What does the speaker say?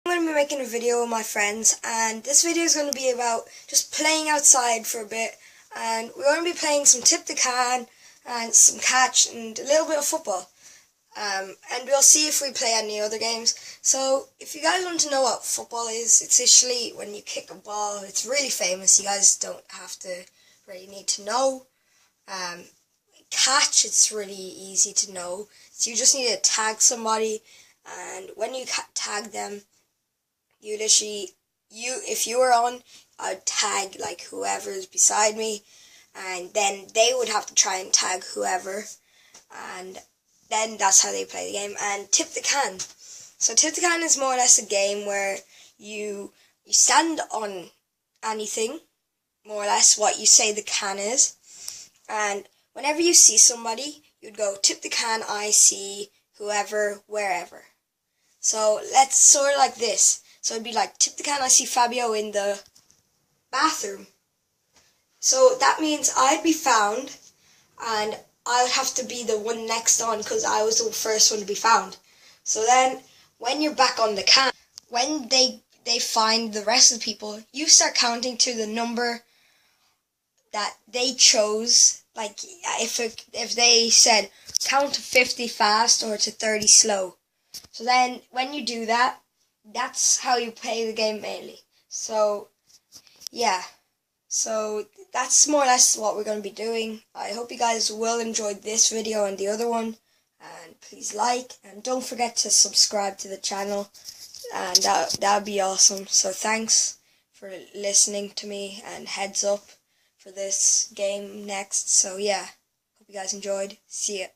I'm going to be making a video with my friends, and this video is going to be about just playing outside for a bit, and we're going to be playing some tip the can and some catch and a little bit of football, and we'll see if we play any other games. So if you guys want to know what football is, it's actually when you kick a ball. It's really famous. You guys don't have to really need to know. Catch, it's really easy to know. So you just need to tag somebody, and when you tag them, you literally, if you were on, I'd tag like whoever is beside me, and then they would have to try and tag whoever, and then that's how they play the game. And tip the can. So tip the can is more or less a game where you stand on anything, more or less what you say the can is, and whenever you see somebody, you'd go, tip the can, I see whoever, wherever. So let's sort of like this. So it'd be like, tip the can, I see Fabio in the bathroom. So that means I'd be found, and I would have to be the one next on because I was the first one to be found. So then, when you're back on the can, when they find the rest of the people, you start counting to the number that they chose. Like if they said count to 50 fast or to 30 slow. So then when you do that, that's how you play the game mainly. So yeah, so that's more or less what we're going to be doing. I hope you guys will enjoy this video and the other one, and please like, and don't forget to subscribe to the channel, and that'd be awesome. So thanks for listening to me, and heads up for this game next. So yeah, hope you guys enjoyed. See ya.